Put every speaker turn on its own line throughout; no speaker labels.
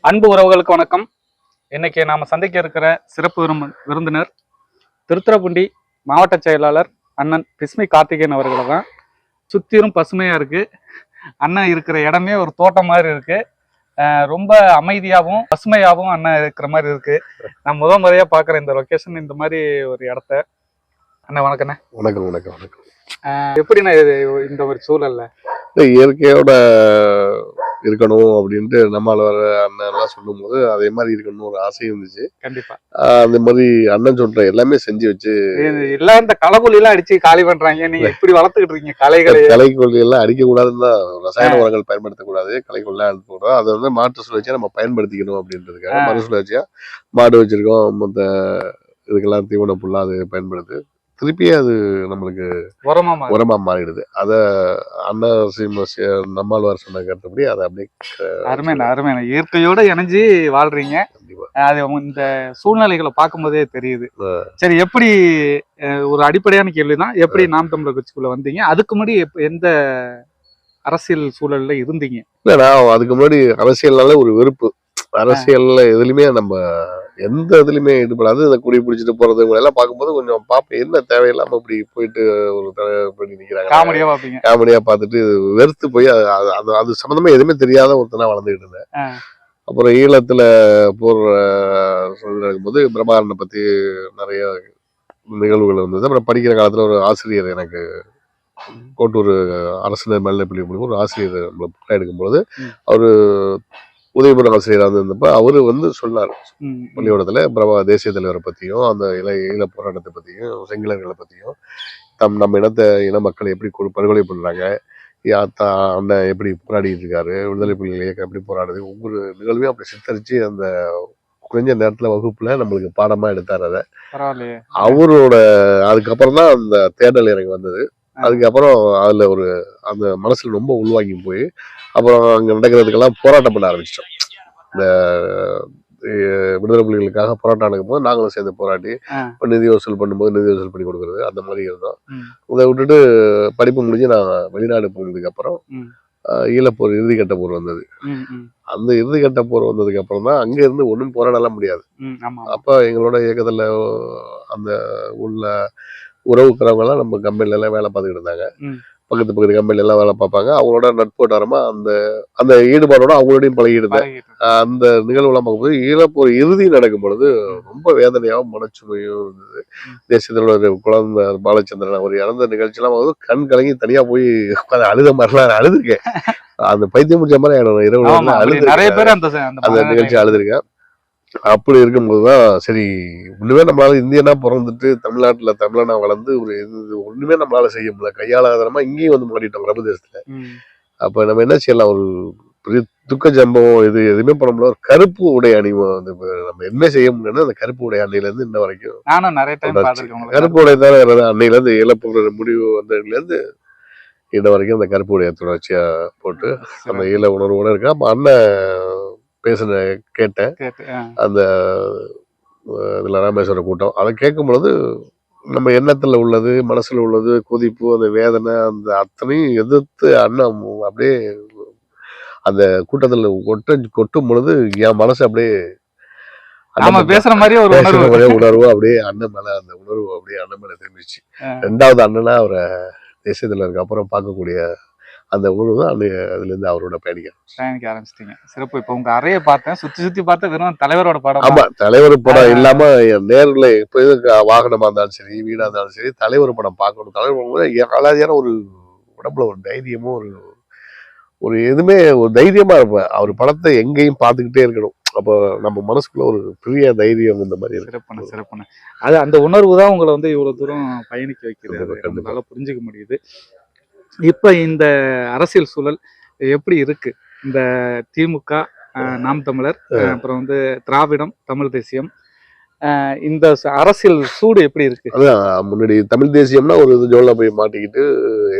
அன்பு உறவுகளுக்கு வணக்கம். இன்னைக்கு நாம சந்திக்க இருக்கிற சிறப்பு விருந்தினர் திருத்துறைப்பூண்டி மாவட்ட செயலாளர் அண்ணன் பிஸ்மி கார்த்திகேயன் அவர்களை தான். சுத்திரும் பசுமையா இருக்கு. அண்ணன் இருக்கிற இடமே ஒரு தோட்டம் மாதிரி இருக்கு. ரொம்ப அமைதியாகவும் பசுமையாகவும் அண்ணன் இருக்கிற மாதிரி இருக்கு. நான் முறையா பாக்குறேன் இந்த லொகேஷன், இந்த மாதிரி ஒரு இடத்த. அண்ணன் வணக்கண்ணே.
வணக்கம் வணக்கம் வணக்கம்.
எப்படிண்ணா இந்த ஒரு சூழல்ல
இயற்கையோட இருக்கணும் அப்படின்ட்டு நம்மளால அண்ணன் எல்லாம் சொல்லும் போது அதே மாதிரி இருக்கணும்னு ஒரு ஆசை இருந்துச்சு.
கண்டிப்பா
அந்த மாதிரி அண்ணன் சொல்ற எல்லாமே செஞ்சு வச்சு
எல்லாம் இந்த களைக்கொல்லி எல்லாம் அடிச்சு காலி பண்றாங்க. நீங்க எப்படி வளர்த்துக்கிட்டு இருக்கீங்க
களைக்கொல்லி எல்லாம் அடிக்க கூடாதுன்னு தான், ரசாயன உரங்கள் பயன்படுத்தக்கூடாது, களைக்கொல்லி அனுப்பக்கூடாது. அதை வந்து மாற்று சுழற்சியா நம்ம பயன்படுத்திக்கணும் அப்படின்றதுக்காக மறுசுழற்சியா மாடு வச்சிருக்கோம். மொத்த இதுக்கெல்லாம் தீவன புல்லா அது பயன்படுது. திருப்பியே அது நம்மளுக்கு உரமா மாறிடுது. அத நம்மாழ்வார் சொன்ன கருத்துப்படி அதை அப்படியே
அருமையான இயற்கையோட இணைஞ்சு வாழ்றீங்க. அது இந்த சூழ்நிலைகளை பார்க்கும் போதே தெரியுது. சரி, எப்படி ஒரு அடிப்படையான கேள்விதான், எப்படி நாம் தமிழர் கட்சிக்குள்ள வந்தீங்க? அதுக்கு முன்னாடி எந்த அரசியல் சூழல்ல இருந்தீங்க?
இல்ல, நான் அதுக்கு முன்னாடி அரசியல்னால ஒரு வெறுப்பு. அரசியல்ல எதுலையுமே நம்ம எந்த இதுலையுமே ஈடுபடாது. இந்த குடி பிடிச்சிட்டு போறது எல்லாம் பார்க்கும்போது கொஞ்சம் பார்ப்பேன், என்ன தேவையில்லாம இப்படி போயிட்டு ஒரு பண்ணி நிக்கிறாங்க, காமெடியா பார்த்துட்டு வெறுத்து போய் அது சம்பந்தமா எதுவுமே தெரியாத ஒருத்தனா வளர்ந்துகிட்டு இருந்தேன். அப்புறம் ஈழத்துல போர் நடக்கும்போது பிரபாகரனை பத்தி நிறைய நிகழ்வுகள் வந்தது. அப்புறம் படிக்கிற காலத்துல ஒரு ஆசிரியர், எனக்கு கோட்டூர் அரசு மேல்நிலைப்பள்ளி மூலியமா ஒரு ஆசிரியர் நம்மளை எடுக்கும்போது, அவரு உதயபுரம் ஆசிரியராக இருந்தப்ப அவரு வந்து சொன்னார் பள்ளிக்கூடத்துல தேசிய தலைவரை பத்தியும், அந்த ஈழ போராட்டத்தை பத்தியும், செங்கிலர்களை பத்தியும், நம்ம இன மக்களை எப்படி படுகொலை பண்றாங்க, அண்ணன் எப்படி போராடிட்டு இருக்காரு, விடுதலை புலிகள் இயக்கம் எப்படி போராடுது, ஒவ்வொரு நிகழ்வையும் அப்படி சித்தரிச்சு அந்த குறைஞ்ச நேரத்துல வகுப்புல நம்மளுக்கு பாடமா எடுத்தார். அதை அவரோட அதுக்கப்புறம் தான் அந்த தேடல் எனக்கு வந்தது. அதுக்கப்புறம் அதுல ஒரு அந்த மனசுல ரொம்ப உள்வாங்கி போய் அப்புறம் அங்க நடக்கிறதுக்கெல்லாம் போராட்டம் பண்ண ஆரம்பிச்சிட்டோம். இந்த விடுதலை புலிகளுக்காக போராட்டம் நடக்கும் போது நாங்களும் சேர்ந்து போராட்டி நிதி வசூல் பண்ணும்போது நிதி வசூல் பண்ணி கொடுக்கறது, அந்த மாதிரி இருந்தோம். இதை விட்டுட்டு படிப்பு முடிஞ்சு நான் வெளிநாடு போனதுக்கு அப்புறம் ஈழப்போர் இறுதிக்கட்ட போர் வந்தது. அந்த இறுதிக்கட்ட போர் வந்ததுக்கு அப்புறம் தான் அங்க இருந்து ஒண்ணும் போராடலாம் முடியாது. அப்ப எங்களோட இயக்கத்துல அந்த உள்ள உறவுக்கிறவங்க எல்லாம் நம்ம கம்பெனில எல்லாம் வேலை பார்த்துக்கிட்டு இருந்தாங்க. பக்கத்து கம்பெனில எல்லாம் வேலை பார்ப்பாங்க. அவங்களோட நட்போட்டாரமா அந்த ஈடுபாடோட அவங்களோடையும் பழகிடுதேன். அந்த நிகழ்வுலாம் பார்க்கும்போது ஈழப்போர் இறுதி நடக்கும் பொழுது ரொம்ப வேதனையாகவும் மனச்சுமையும் இருந்தது. தேசியத்தோட குழந்தை பாலச்சந்திரன் அவர் இறந்த நிகழ்ச்சியெல்லாம் கண் கலங்கி தனியா போய் அழுத மாதிரிலாம் அழுதுருக்கேன். அந்த பைத்தியம் முடிச்ச மாதிரி ஆயிடும் இரவு அழுது அந்த நிகழ்ச்சி அழுதுருக்கேன். அப்படி இருக்கும்போதுதான் சரி, ஒண்ணுமே நம்மளால இந்தியனா பிறந்துட்டு தமிழ்நாட்டுல தமிழனா வளர்ந்து ஒரு ஒண்ணுமே நம்மளால செய்ய முடியல, கையாளாதனமா இங்கேயும் வந்து மாறிட்டோம் பிரபதேசத்துல. அப்ப நம்ம என்ன செய்யலாம், ஒரு பெரிய துக்க சம்பவம் எதுவுமே பண்ண முடியல. ஒரு கருப்பு உடை அணிவோம், நம்ம என்ன செய்ய முடியும்னா அந்த கருப்பு உடை அன்னையில இருந்து இன்ன வரைக்கும் கருப்பு உடை தான் அன்னையில இருந்து இழப்பு முடிவு வந்ததுல இருந்து இன்ன வரைக்கும் அந்த கருப்பு உடைய தொடர்ச்சியா போட்டு அந்த ஈழ உணர்வோட இருக்கா. அப்ப அண்ணன் பேசுன கேட்டேன் அந்த இதுல ராமேஸ்வர கூட்டம். அதை கேட்கும் பொழுது நம்ம எண்ணத்துல உள்ளது, மனசுல உள்ளது, கொதிப்பு, அந்த வேதனை, அந்த அத்தனையும் எதிர்த்து அண்ணன் அப்படியே அந்த கூட்டத்துல கொட்டும் பொழுது என் மனசு அப்படியே
பேசுற மாதிரியே ஒரு
உணர்வு அப்படியே அண்ணன் மேல, அந்த உணர்வு அப்படியே அண்ணன் மேல திரும்பிச்சு. ரெண்டாவது அண்ணனா அவரை தேசியத்துல இருக்க அப்புறம் பார்க்கக்கூடிய அந்த உணர்வு தான் அதுல இருந்து அவரோட பயணிக்க
ஆரம்பிச்சிட்டீங்க. சிறப்பு. இப்ப உங்க அறைய பார்த்தேன், சுத்தி பார்த்தா வெறும் தலைவரோட படம்.
ஆமா, தலைவர் படம் இல்லாம நேர்ல இப்ப வாகனமா இருந்தாலும் சரி, வீடா இருந்தாலும் சரி, தலைவர் படம் பார்க்கணும். தலைவர் அலாதியான ஒரு உடம்புல ஒரு தைரியமும் ஒரு எதுவுமே ஒரு தைரியமா இருப்பேன். அவர் படத்தை எங்கேயும் பார்த்துக்கிட்டே இருக்கணும். அப்போ நம்ம மனசுக்குள்ள ஒரு பெரிய தைரியம் இந்த மாதிரி
சிறப்புன்னு அது அந்த உணர்வு தான் உங்களை வந்து இவ்வளவு தூரம் பயணிக்க வைக்கிறது. நல்லா புரிஞ்சுக்க முடியுது. இப்ப இந்த அரசியல் சூழல் எப்படி இருக்கு? இந்த திமுக, நாம் தமிழர், அப்புறம் வந்து திராவிடம், தமிழ் தேசியம், இந்த அரசியல் சூடு எப்படி இருக்கு?
அதான் முன்னாடி தமிழ் தேசியம்னா ஒரு ஜோல்ல போய் மாட்டிக்கிட்டு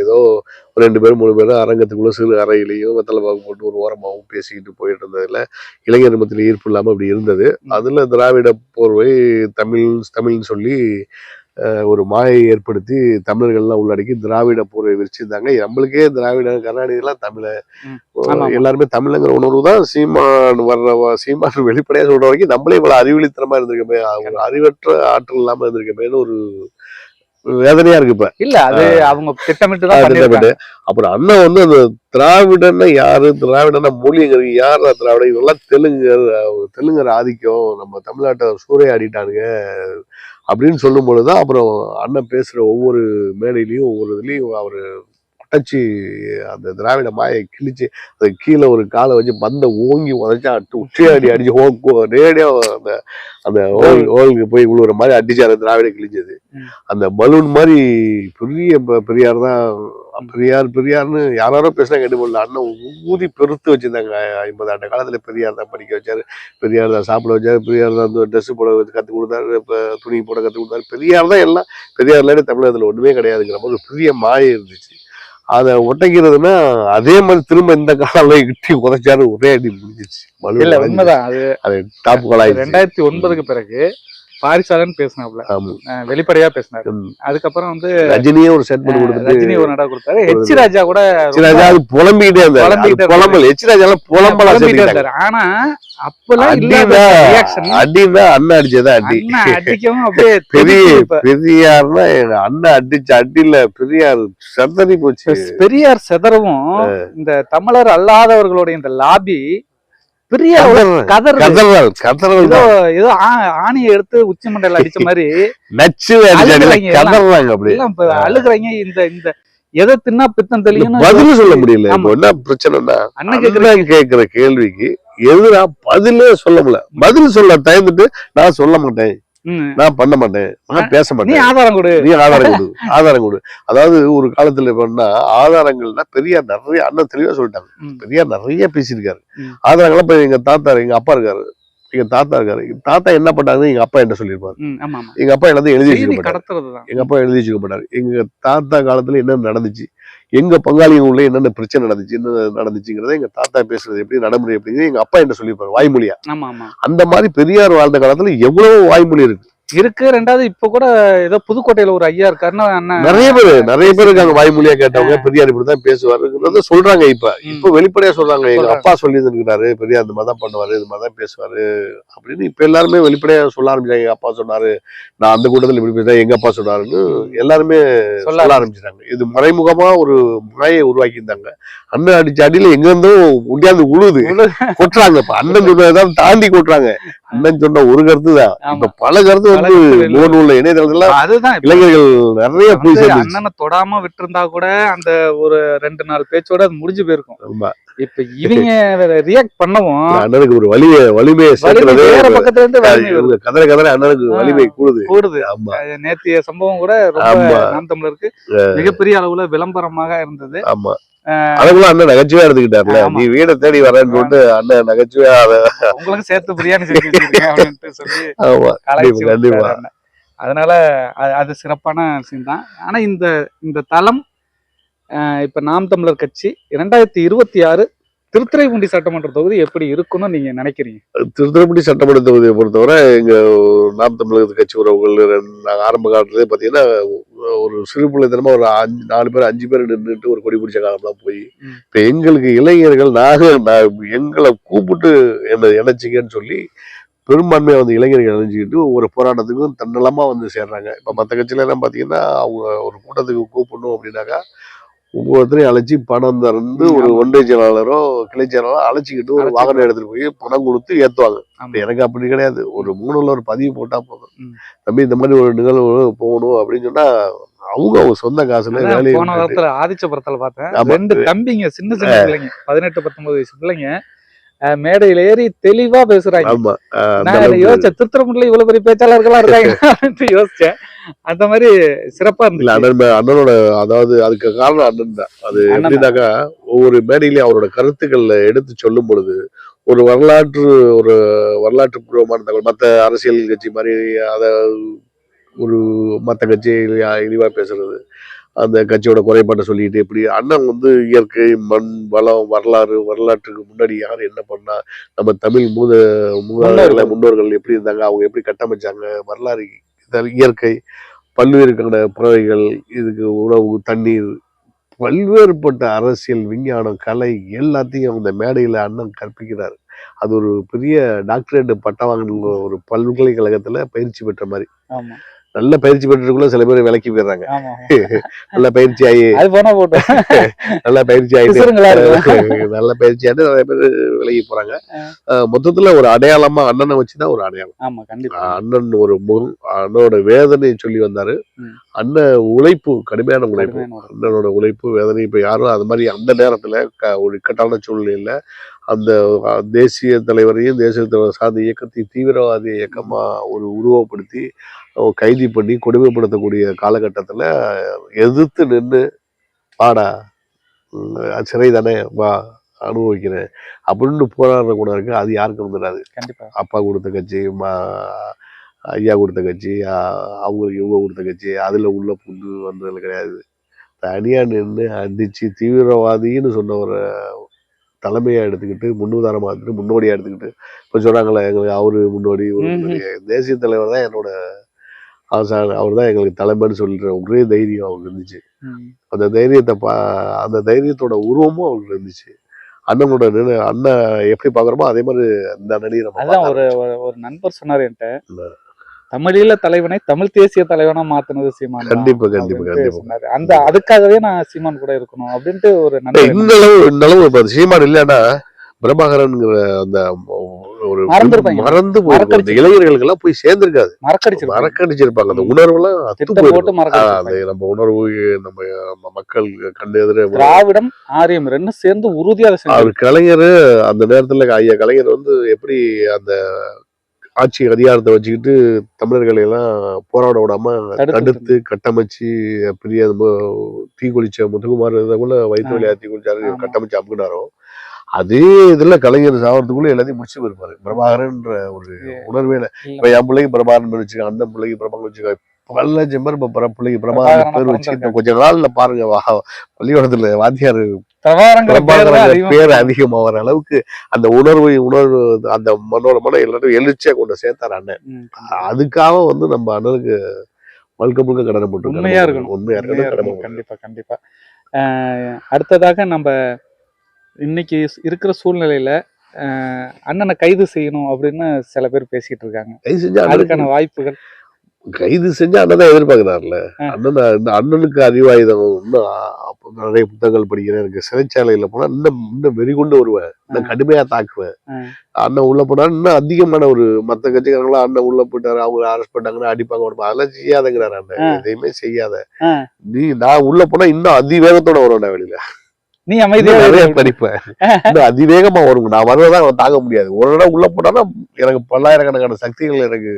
ஏதோ 2 பேரும் 3 பேரும் அரங்கத்துக்குள்ள சிறு அறையிலையும் வெத்தலை பாக்கு போட்டு ஒரு ஓரமாகவும் பேசிக்கிட்டு போயிட்டு இருந்ததுல இளைஞர் மத்தியில ஈர்ப்பு இல்லாம அப்படி இருந்தது. அதுல திராவிட போர்வை தமிழ்னு சொல்லி ஒரு மாயை ஏற்படுத்தி தமிழர்கள்லாம் உள்ளடக்கி திராவிட போரை விரிச்சிருந்தாங்க. நம்மளுக்கே திராவிட கர்நாடகெல்லாம் தமிழ எல்லாருமே தமிழங்கிற உணர்வு தான். சீமான் வெளிப்படையா சொல்ற வரைக்கும் நம்மளே இவ்வளவு அறிவிலித்தனமா இருந்திருக்கமே, அறிவற்ற ஆற்றல் இல்லாம இருந்திருக்கமேன்னு ஒரு வேதனையா இருக்கு இப்ப.
இல்ல அது அவங்க திட்டமிட்டு.
அப்புறம் அண்ணன் வந்து அந்த திராவிடன்னா யாரு, திராவிடன்னா மொழிங்கிறது யாரா திராவிட, இவெல்லாம் தெலுங்கர் ஆதிக்கம் நம்ம தமிழ்நாட்டை சூறையாடிட்டானுங்க அப்படின்னு சொல்லும் பொழுதுதான் அப்புறம் அண்ணன் பேசுற ஒவ்வொரு மேடையிலையும் ஒவ்வொரு இதுலயும் அவரு உடைச்சி அந்த திராவிட மாயை கிழிச்சு அது கீழே ஒரு காலை வச்சு பந்த ஓங்கி உதச்சா உச்சியாடி அடிச்சு நேரடியா அந்த அந்த ஓலுக்கு போய் விழுவுற மாதிரி அடிச்சு அந்த திராவிட கிழிஞ்சது. அந்த பலூன் மாதிரி பெரியார் தான் பெரியார்னு யாரோ பேசினா கேட்டு போடல. அண்ணன் ஊதி பெருத்து வச்சிருந்தாங்க. 50 ஆண்டு காலத்துல பெரியார் தான் படிக்க வச்சாரு, பெரியார் தான் சாப்பிட வச்சாரு, பெரியார் தான் வந்து ட்ரெஸ் போட கற்றுக் கொடுத்தாரு, துணி போட கற்றுக் கொடுத்தாரு. பெரியார் தான் எல்லாம். பெரியார் இல்லாட்டி தமிழகத்துல ஒண்ணுமே கிடையாதுங்கிற மாதிரி ஒரு பெரிய மாயை இருந்துச்சு. அதை ஒட்டைக்கிறதுனா அதே மாதிரி திரும்ப இந்த காலம் இட்டி உதைச்சாரு, ஒரே அடி முடிஞ்சிச்சு.
உண்மைதான். அது
டாப் கோலாய்
2009க்கு பிறகு பாரிசாலன் பேசினாப்ல, வெளிப்படையா பேசினாரு. அதுக்கப்புறம் வந்து
ரஜினியே ஒரு செட் பண்ணி கொடுத்தாரு,
ரஜினி ஒரு நட கொடுத்தாரு. ஹெச் ராஜா கூட
புலம்பிக்கிட்டே இருந்தாரு. ஹெச் ராஜா புலம்பலாம்.
ஆனா அப்பெல்லாம்
அடினா அண்ணன் அடிச்சதா அடி.
அடிக்கவும் அப்படியே
பெரியார்னா அண்ணன் அடிச்ச அடியில பெரியார் செதறி போச்சு.
பெரியார் செதறவும் இந்த தமிழர் அல்லாதவர்களுடைய இந்த லாபி பெரிய ஏதோ ஆணியை எடுத்து உச்சி மண்டையில அடிச்ச மாதிரி நச்சு அழுகுறாங்க. இந்த எதை தின்னா பித்தம் தெளியும்
பதில் சொல்ல முடியல. என்ன பிரச்சனைனா அண்ணன் கேக்குற கேள்விக்கு எதிரா பதிலே சொல்ல முடியல. பதில் சொல்ல தயந்துட்டு நான் சொல்ல மாட்டேன், நான் பண்ண மாட்டேன், நான் பேச மாட்டேன், நீ ஆதாரம் கொடு. அதாவது ஒரு காலத்துல பண்ணா ஆதாரங்கள்னா பெரியார் நிறைய அண்ணன் தெளிவா சொல்லிட்டாங்க. பெரியார் நிறைய பேசியிருக்காரு. ஆதாரங்கள்லாம் இப்ப எங்க தாத்தா, எங்க அப்பா இருக்காரு, எங்க தாத்தா இருக்காரு. தாத்தா என்ன பண்ணாங்க எங்க அப்பா என்ன சொல்லியிருப்பாரு. எங்க அப்பா எல்லாத்தையும் எழுதி வச்சுக்க எங்க அப்பா எழுதி வச்சுக்க மாட்டாரு. எங்க தாத்தா காலத்துல என்ன நடந்துச்சு, எங்க பங்காளிங்க உள்ள என்னென்ன பிரச்சனை நடந்துச்சு, என்ன நடந்துச்சுங்கிறத எங்க தாத்தா பேசுறது எப்படி, நடைமுறை எப்படிங்கிறது எங்க அப்பா என்ன சொல்லியிருப்பாரு வாய்மொழியா. அந்த மாதிரி பெரியார் வாழ்ந்த காலத்துல எவ்வளவு வாய்மொழி இருக்கு.
ரெண்டாவது இப்ப கூட ஏதோ புதுக்கோட்டையில ஒரு ஐயா இருக்காருன்னா
நிறைய பேர் இருக்காங்க வாய்மொழியா கேட்டவங்க. பெரியார் இப்படிதான் பேசுவாரு சொல்றாங்க. இப்ப வெளிப்படையா சொல்றாங்க. எங்க அப்பா சொல்லி இருக்கிறாரு, பெரியார் இந்த மாதிரி பண்ணுவாரு, இது மாதிரிதான் பேசுவாரு அப்படின்னு இப்ப எல்லாருமே வெளிப்படையா சொல்ல ஆரம்பிச்சாங்க. எங்க அப்பா சொன்னாரு, நான் அந்த கூட்டத்துல இப்படி பேசுறேன், எங்க அப்பா சொன்னாருன்னு எல்லாருமே சொல்ல ஆரம்பிச்சிட்டாங்க. இது மறைமுகமா ஒரு மாயை உருவாக்கி இருந்தாங்க. அண்ணன் அடிச்ச அடியில எங்க இருந்தும் முடியாது உழுது கொட்டுறாங்க. இப்ப அண்ணன் சொன்னதான் தாண்டி கொட்டுறாங்க. அண்ணன் சொன்ன ஒரு கருத்து தான் இப்ப பல கருத்து வந்து உள்ள இணையதளத்துல அதுதான் இளைஞர்கள் நிறைய போய்
அண்ணனை தொடாம விட்டு இருந்தா கூட அந்த ஒரு 2 நாள் பேச்சோட அது முடிஞ்சு போயிருக்கும். இப்ப இவங்க ரியாக்ட் பண்ணவும்
அண்ணனுக்கு ஒரு வலிமையை
பக்கத்துல இருந்து
கதற அண்ணனுக்கு வலிமை கூடுது.
நேற்றைய சம்பவம் கூட நாம் தமிழருக்கு மிகப்பெரிய அளவுல விளம்பரமாக இருந்தது.
ஆமா, அதுக்குள்ள அண்ணன் நகைச்சுவையா எடுத்துக்கிட்டாருல, நீ வீட தேடி வரேன்னு சொல்லிட்டு அண்ணன் நகைச்சுவையா
உங்களுக்கு சேர்த்து பிரியாணி சொல்லி
கண்டிப்பா.
அதனால அது சிறப்பான விஷயம் தான். ஆனா இந்த தளம் இப்ப நாம் தமிழர் கட்சி 2026 திருத்துறைப்பூண்டி சட்டமன்ற தொகுதி எப்படி இருக்குன்னு நீங்க நினைக்கிறீங்க?
திருத்துறைப்பூண்டி சட்டமன்ற தொகுதியை பொறுத்தவரை எங்க நாம் தமிழர் கட்சி உறவுகள் ஆரம்ப காலத்திலே பாத்தீங்கன்னா ஒரு சிறு பிள்ளைத்தனமா ஒரு 4 பேர் 5 பேர் நின்றுட்டு ஒரு கொடி பிடிச்ச காலம்லாம் போய் இப்ப எங்களுக்கு இளைஞர்கள் எங்களை கூப்பிட்டு என்ன இணைச்சிங்கன்னு சொல்லி பெரும்பான்மையா வந்து இளைஞர்கள் இணைஞ்சிக்கிட்டு ஒவ்வொரு போராட்டத்துக்கும் தன்னலமா வந்து சேர்றாங்க. இப்ப மற்ற கட்சியில எல்லாம் பாத்தீங்கன்னா அவங்க ஒரு கூட்டத்துக்கு கூப்பிடணும் அப்படின்னாக்கா ஒவ்வொருத்தரையும் அழைச்சி பணம் தந்து ஒரு ஒன்றிய செயலாளரோ கிளை செயலாளரோ அழைச்சிக்கிட்டு ஒரு வாகனம் எடுத்துட்டு போய் பணம் கொடுத்து ஏத்துவாங்க. எனக்கு அப்படி கிடையாது. ஒரு 3ல ஒரு பதிவு போட்டா போதும், தம்பி இந்த மாதிரி ஒரு நிகழ்வு போகணும் அப்படின்னு சொன்னா அவங்க சொந்த காசுல வேலையை.
போன வாரத்துல ஆதிச்சபுரத்துல பார்த்தேன் 2 தம்பிங்க சின்ன பிள்ளைங்க 18-19 வயசு பிள்ளைங்க மேடையில ஏறி தெளிவா பேசுறாங்க. நான் யோசிச்சேன், திருத்துறைப்பூண்டில இவ்வளவு பெரிய பேச்சாளர்களா இருக்காங்க யோசிச்சேன். அந்த மாதிரி சிறப்பா இருந்துச்சு
அண்ணனோட. அதாவது அதுக்கு காரணம் அண்ணன் தான். அது எப்படின்னாக்கா ஒவ்வொரு மேடையிலயும் அவரோட கருத்துக்களை எடுத்து சொல்லும் பொழுது ஒரு வரலாற்று பூர்வமான தகவல், மற்ற அரசியல் கட்சி மாதிரி அத ஒரு மற்ற கட்சி இழிவா பேசுறது, அந்த கட்சியோட குறைபாட்டை சொல்லிட்டு எப்படி அண்ணன் வந்து இயற்கை, மண் வளம், வரலாற்றுக்கு முன்னாடி யார் என்ன பண்ணா, நம்ம தமிழ் முன்னோர்கள் எப்படி இருந்தாங்க, அவங்க எப்படி கட்டமைச்சாங்க, வரலாறு, இயற்கை, பல்வேறு பறவைகள், இதுக்கு உணவு, தண்ணீர், பல்வேறுபட்ட அரசியல், விஞ்ஞானம், கலை எல்லாத்தையும் அந்த மேடையில அண்ணன் கற்பிக்கிறார். அது ஒரு பெரிய டாக்டரேட் பட்டம் வாங்கின ஒரு பல்கலைக்கழகத்துல பயிற்சி பெற்ற மாதிரி.
ஆமா
நல்ல பயிற்சி பெற்றதுக்குள்ள சில பேர் விலக்கி போயிடுறாங்க.
ஆமா
நல்ல பயிற்சி ஆகி
அது போனா போட்டு
நல்ல பயிற்சி ஆயிட்டு
பிசுறுங்களா இருக்கும்.
நல்ல பயிற்சி ஆகிட்டு நிறைய பேர் விலகி போறாங்க. மொத்தத்துல ஒரு அடையாளமா அண்ணனை வச்சுதான் ஒரு அடையாளம்.
ஆமா கண்டிப்பா.
அண்ணன் ஒரு அண்ணனோட வேதனையை சொல்லி வந்தாரு. அண்ணன் உழைப்பு, கடுமையான உழைப்பு, அண்ணனோட உழைப்பு வேதனை. இப்ப யாரும் அது மாதிரி அந்த நேரத்துல ஒரு இக்கட்டான சூழ்நிலையில அந்த தேசிய தலைவரையும் தேசிய தலைவர் சார்ந்த இயக்கத்தையும் தீவிரவாத இயக்கமா ஒரு உருவப்படுத்தி கைது பண்ணி கொடுமைப்படுத்தக்கூடிய காலகட்டத்துல எதிர்த்து நின்று வாடா சிறை தானே வா அனுபவிக்கிறேன் அப்படின்னு போராடுற கூட இருக்கு. அது யாருக்கும் வந்துடாது.
கண்டிப்பா.
அப்பா கொடுத்த கட்சி, ஐயா கொடுத்த கட்சி, அவங்களுக்கு இவங்க கொடுத்த கட்சி, அதுல உள்ள புண்ணு வந்ததுல கிடையாது. தனியா நின்று அடிச்சு தீவிரவாதின்னு சொன்ன ஒரு தலைமையா எடுத்துக்கிட்டு, முன்னுதாரணமா எடுத்துக்கிட்டு, முன்னோடியா எடுத்துக்கிட்டு, இப்ப சொல்றாங்களே எங்களுக்கு அவரு முன்னோடி, தேசிய தலைவர் தான் என்னோட ஆசான், அவர் தான் எங்களுக்கு தலைமைன்னு சொல்ற ஒரே தைரியம் அவருக்கு இருந்துச்சு. அந்த அந்த தைரியத்தோட உருவமும் அவருக்கு இருந்துச்சு. அண்ணனோட அண்ணன் எப்படி பாக்குறோமோ அதே மாதிரி இந்த அண்ணனையும் நம்ம
அதான் ஒரு நண்பர் சொன்னாரு என்கிட்ட, தமிழீழ தலைவனை தமிழ் தேசிய தலைவனா மாத்தினது சீமான்.
கண்டிப்பா கண்டிப்பா கண்டிப்பா.
அந்த அதுக்காகவே நான் சீமான் கூட இருக்கணும் அப்படின்ட்டு ஒரு நண்பர்.
இந்த அளவு சீமான் இல்லைன்னா பிரபாகரன்ங்கிற அந்த ஒரு மறந்து போயிருக்க இளைஞர்களுக்கு எல்லாம் போய் சேர்ந்திருக்காது, மறக்கடிச்சிருப்பாங்க. அந்த உணர்வு எல்லாம் நம்ம உணர்வு நம்ம மக்கள் கண்டு எதிர
திராவிடம் ஆரியம் ரெண்டும் சேர்ந்து உறுதியாக
அவர் கலைஞர் அந்த நேரத்துல ஐயா கலைஞர் வந்து எப்படி அந்த ஆட்சி அதிகாரத்தை வச்சுக்கிட்டு தமிழர்களை எல்லாம் போராட விடாம தடுத்து கட்டமைச்சு பெரிய தீக்குளிச்ச முத்துக்குமார் கூட வயிற்று வழியா தீக்குளிச்சாரு, கட்டமைச்சு அமுக்கினாரோ அதே இதுல கலைஞர் சாவறதுக்குள்ள எல்லாத்தையும் முடிச்சு போயிருப்பாரு. பிரபாகரன்ற ஒரு உணர்வே இல்லை. இப்ப என் பிள்ளைக்கு பிரபாகரன் வச்சுக்க, அந்த பிள்ளைக்கு பிரபாகரன் வச்சுக்க, பல ஜெம்பர் பிள்ளைக்கு பிரபாகரன் பேர் வச்சுக்கிட்டு கொஞ்ச நாள்ல பாருங்க பள்ளிக்கூடத்துல வாத்தியார் பிரபாகரன் பேர் அதிகமாகிற அளவுக்கு அந்த உணர்வு அந்த மனோட எல்லாரும் எழுச்சியா கொண்டு சேர்த்தாரு அண்ணன். அதுக்காக வந்து நம்ம அண்ணனுக்கு வழுக்க முழுக்க கடனை போட்டு
உண்மையா இருக்கணும். கண்டிப்பா கண்டிப்பா. அடுத்ததாக நம்ம இன்னைக்கு இருக்கிற சூழ்நிலையில அண்ணனை கைது செய்யணும் அப்படின்னு சில பேர் பேசிட்டு இருக்காங்க.
கைது செஞ்சா
அதுக்கான வாய்ப்புகள்,
கைது செஞ்சா அண்ணன் தான் எதிர்பார்க்கிறாருல. அண்ணனுக்கு அறிவாயுதம் இன்னும் நிறைய புத்தகங்கள் படிக்கிறேன். எனக்கு சிறைச்சாலையில போனா இன்னும் வெறிகொண்டு வருவேன், இன்னும் கடுமையா தாக்குவேன். அண்ணன் உள்ள போனா இன்னும் அதிகமான ஒரு மத்த கட்சிக்காரங்களா அண்ணன் உள்ள போயிட்டாரு, அவங்க அரெஸ்ட் பண்ணாங்கன்னா அடிப்பாங்க, அதெல்லாம் செய்யாதங்கிறாரு அண்ணன். எதையுமே செய்யாத, நான் உள்ள போனா இன்னும் அதிவேகத்தோட வருவேன் வெளியில,
நீ அமைதியா
படிப்பேன், இன்னும் அதிவேகமா வரும், நான் வருவதான் தாங்க முடியாது. ஒரு இடம் உள்ள போனா எனக்கு பல்லாயிரக்கணக்கான சக்திகள், எனக்கு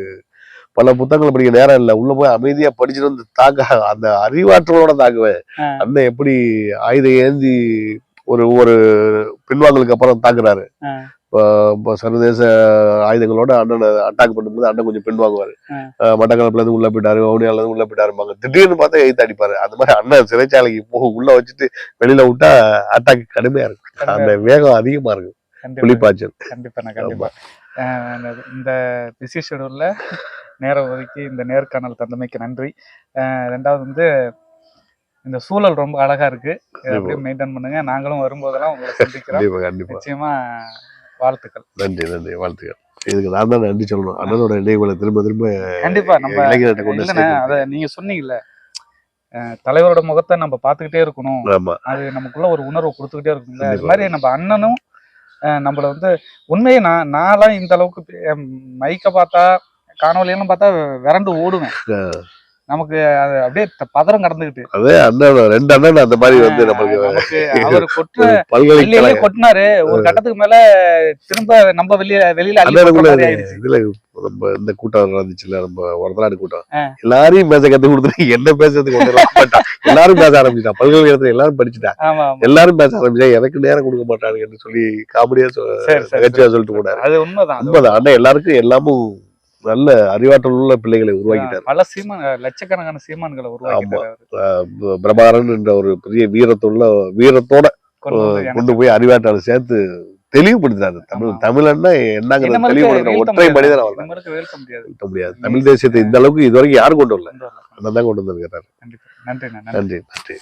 பல புத்தகங்கள் படிக்க நேரம் இல்லை, உள்ள போய் அமைதியா படிச்சுட்டு வந்து தாக்க அந்த அறிவாற்றலோட தாக்குவேன். அண்ணன் எப்படி ஆயுதம் ஏந்தி ஒரு பின்வாங்கலுக்கு அப்புறம் தாக்குறாரு, சர்வதேச ஆயுதங்களோட அண்ணனை அட்டாக் பண்ணும்போது அண்ணன் கொஞ்சம் பின்வாங்குவாரு. மட்டக்களப்புல இருந்து உள்ள போயிட்டாரு, வவுனியால இருந்து உள்ள போயிட்டாருப்பாங்க, திடீர்னு பார்த்தா எய்த்து அடிப்பாரு. அந்த மாதிரி அண்ணன் சிறைச்சாலைக்கு உள்ள வச்சுட்டு வெளியில விட்டா அட்டாக் கடுமையா இருக்கும், அந்த வேகம் அதிகமா இருக்கும், புலிப்பாய்ச்சல்.
கண்டிப்பா. இந்த பிஸி ஷெடியூல்ல நேரம் ஒதுக்கி இந்த நேர்காணல் தந்தமைக்கு நன்றி. ரெண்டாவது வந்து இந்த சூழல் ரொம்ப அழகா இருக்கு, அப்படியே மெயின்டைன் பண்ணுங்க. நாங்களும் வரும்போதெல்லாம் உங்களை சந்திக்கிறோம். நிச்சயமா வாழ்த்துக்கள்.
நன்றி வாழ்த்துக்கள். இதுக்கு நான் தான் நன்றி சொல்லணும். அண்ணனோட நினைவுகளை திரும்ப
கண்டிப்பா நம்ம அத நீங்க சொன்னீங்கல்ல, தலைவரோட முகத்தை நம்ம பார்த்துக்கிட்டே இருக்கணும், அது நமக்குள்ள ஒரு உணர்வை கொடுத்துக்கிட்டே இருக்கணும். அது மாதிரி நம்ம அண்ணனும் நம்மள வந்து உண்மையை நான்லாம் இந்த அளவுக்கு மைக்க பார்த்தா காணொலியெல்லாம் பார்த்தா விரண்டு ஓடுவேன். நமக்கு அது அப்படியே பதறம் கடந்துகிட்டு, அதே அண்ணன் ரெண்டு அண்ணன் அந்த மாதிரி வந்து நமக்கு அவர் கொட்டினாரு. ஒரு கட்டத்துக்கு மேல திரும்ப நம்ம வெளியில இதுல நம்ம இந்த கூட்டம் நடந்துச்சுல, நம்ம ஒருநாடு கூட்டம், எல்லாரையும் பேச கத்து கொடுத்துட்டு என்ன பேசுறதுக்கு எல்லாரும் பேச ஆரம்பிச்சுட்டான். பல்கலைக்கழகத்துல எல்லாரும் படிச்சுட்டா, எல்லாரும் பேச ஆரம்பிச்சா எனக்கு நேரம் கொடுக்க மாட்டானுன்னு சொல்லி காமெடியா நகைச்சுவையா சொல்லிட்டு போனாரு. அது உண்மைதான். அண்ணன் எல்லாருக்கும் எல்லாமும் நல்ல அறிவாற்றல் உள்ள பிள்ளைகளை உருவாக்கிட்டார். பல லட்சக்கணக்கான சீமான்களை உருவாக்கிட்டார். பிரபாகரன் என்ற ஒரு பெரிய வீரத்தோட கொண்டு போய் அறிவாற்றலை சேர்த்து
தெளிவுபடுத்தினாரு.
ஆமா.
தமிழன்னா என்னங்கிறத
நம்மளுக்கு
தெளிவுபடுத்தின
வீழ்த்த
ஒற்றை
முடியாது.
மனிதன் அவர் தான்.
நம்மளுக்கு வீழ்த்த முடியாது.
வீழ்த்த முடியாது. தமிழ் தேசியத்தை இந்த அளவுக்கு இது வரைக்கும் யாரும் கொண்டு வரல.
கொண்டு வரலாம்.
அண்ணன் தான் கொண்டு வந்திருக்கிறாரு.
கண்டிப்பா. நன்றிண்ணா.
நன்றி நன்றி.